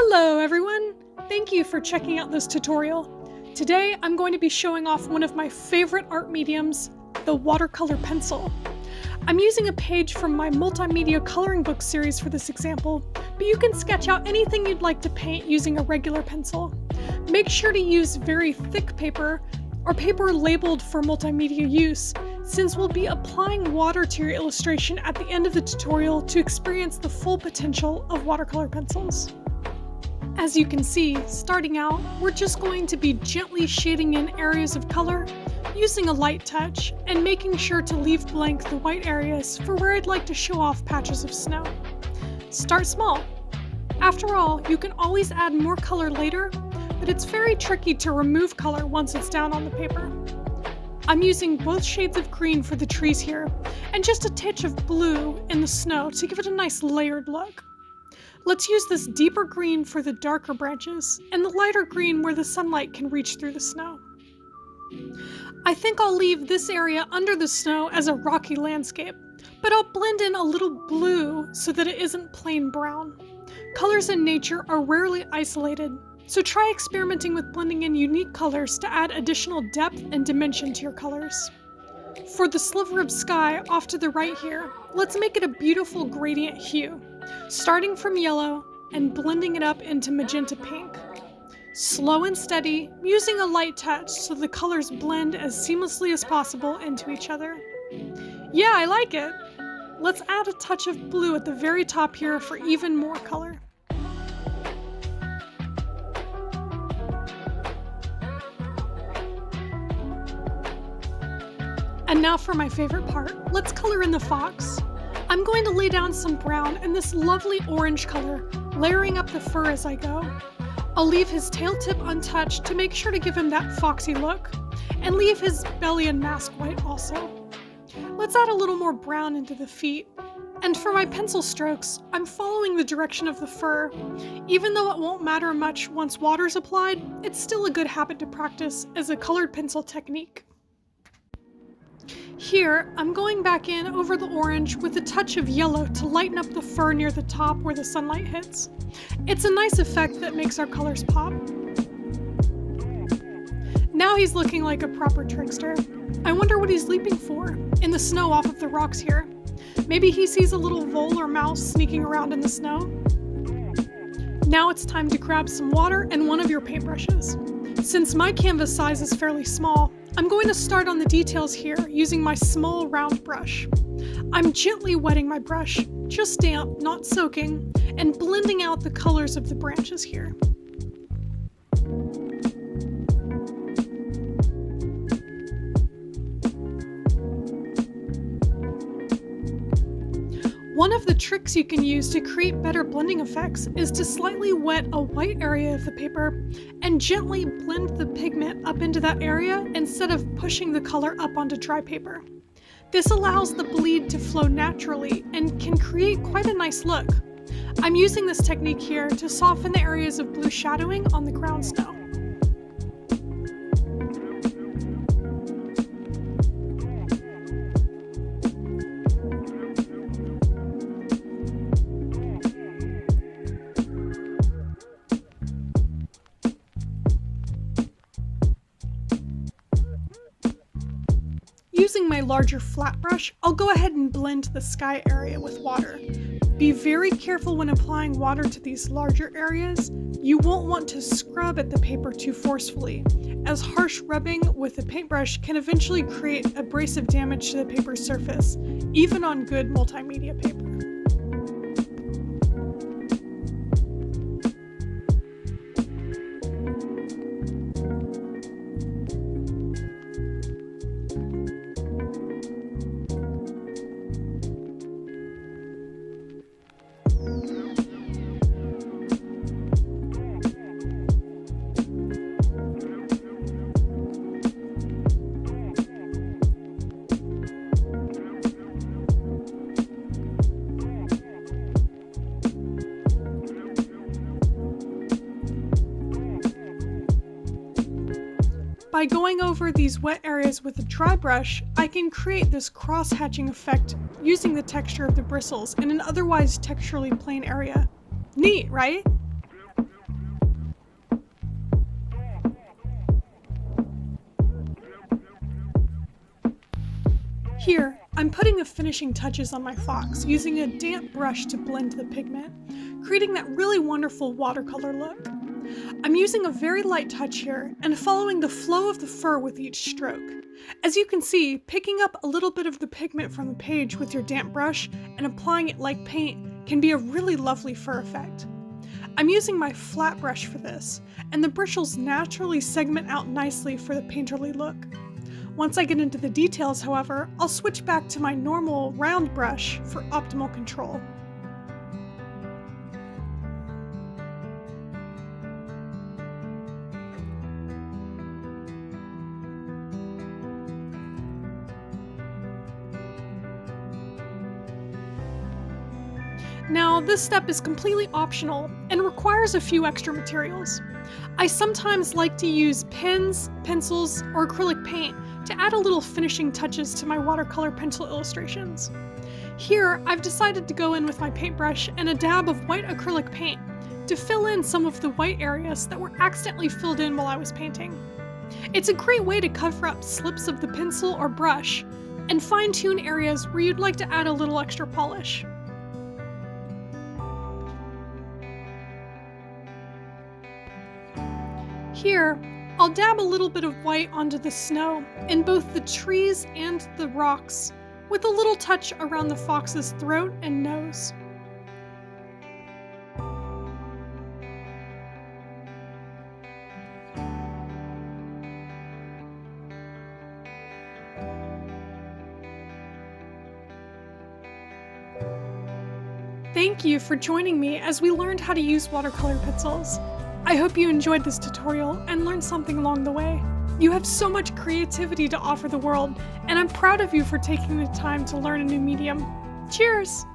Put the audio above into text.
Hello everyone! Thank you for checking out this tutorial. Today I'm going to be showing off one of my favorite art mediums, the watercolor pencil. I'm using a page from my multimedia coloring book series for this example, but you can sketch out anything you'd like to paint using a regular pencil. Make sure to use very thick paper or paper labeled for multimedia use, since we'll be applying water to your illustration at the end of the tutorial to experience the full potential of watercolor pencils. As you can see, starting out, we're just going to be gently shading in areas of color, using a light touch, and making sure to leave blank the white areas for where I'd like to show off patches of snow. Start small. After all, you can always add more color later, but it's very tricky to remove color once it's down on the paper. I'm using both shades of green for the trees here, and just a touch of blue in the snow to give it a nice layered look. Let's use this deeper green for the darker branches, and the lighter green where the sunlight can reach through the snow. I think I'll leave this area under the snow as a rocky landscape, but I'll blend in a little blue so that it isn't plain brown. Colors in nature are rarely isolated, so try experimenting with blending in unique colors to add additional depth and dimension to your colors. For the sliver of sky off to the right here, let's make it a beautiful gradient hue, starting from yellow and blending it up into magenta pink. Slow and steady, using a light touch so the colors blend as seamlessly as possible into each other. Yeah, I like it! Let's add a touch of blue at the very top here for even more color. And now for my favorite part, let's color in the fox. I'm going to lay down some brown and this lovely orange color, layering up the fur as I go. I'll leave his tail tip untouched to make sure to give him that foxy look, and leave his belly and mask white also. Let's add a little more brown into the feet. And for my pencil strokes, I'm following the direction of the fur. Even though it won't matter much once water's applied, it's still a good habit to practice as a colored pencil technique. Here, I'm going back in over the orange with a touch of yellow to lighten up the fur near the top where the sunlight hits. It's a nice effect that makes our colors pop. Now he's looking like a proper trickster. I wonder what he's leaping for, in the snow off of the rocks here. Maybe he sees a little vole or mouse sneaking around in the snow. Now it's time to grab some water and one of your paintbrushes. Since my canvas size is fairly small, I'm going to start on the details here using my small round brush. I'm gently wetting my brush, just damp, not soaking, and blending out the colors of the branches here. One of the tricks you can use to create better blending effects is to slightly wet a white area of the paper and gently blend the pigment up into that area instead of pushing the color up onto dry paper. This allows the bleed to flow naturally and can create quite a nice look. I'm using this technique here to soften the areas of blue shadowing on the ground snow. Using my larger flat brush, I'll go ahead and blend the sky area with water. Be very careful when applying water to these larger areas. You won't want to scrub at the paper too forcefully, as harsh rubbing with a paintbrush can eventually create abrasive damage to the paper's surface, even on good multimedia paper. By going over these wet areas with a dry brush, I can create this cross-hatching effect using the texture of the bristles in an otherwise texturally plain area. Neat, right? Here, I'm putting the finishing touches on my fox using a damp brush to blend the pigment, creating that really wonderful watercolor look. I'm using a very light touch here and following the flow of the fur with each stroke. As you can see, picking up a little bit of the pigment from the page with your damp brush and applying it like paint can be a really lovely fur effect. I'm using my flat brush for this, and the bristles naturally segment out nicely for the painterly look. Once I get into the details, however, I'll switch back to my normal round brush for optimal control. Now, this step is completely optional and requires a few extra materials. I sometimes like to use pens, pencils, or acrylic paint to add a little finishing touches to my watercolor pencil illustrations. Here, I've decided to go in with my paintbrush and a dab of white acrylic paint to fill in some of the white areas that were accidentally filled in while I was painting. It's a great way to cover up slips of the pencil or brush and fine-tune areas where you'd like to add a little extra polish. Here, I'll dab a little bit of white onto the snow in both the trees and the rocks, with a little touch around the fox's throat and nose. Thank you for joining me as we learned how to use watercolor pencils. I hope you enjoyed this tutorial and learned something along the way. You have so much creativity to offer the world, and I'm proud of you for taking the time to learn a new medium. Cheers!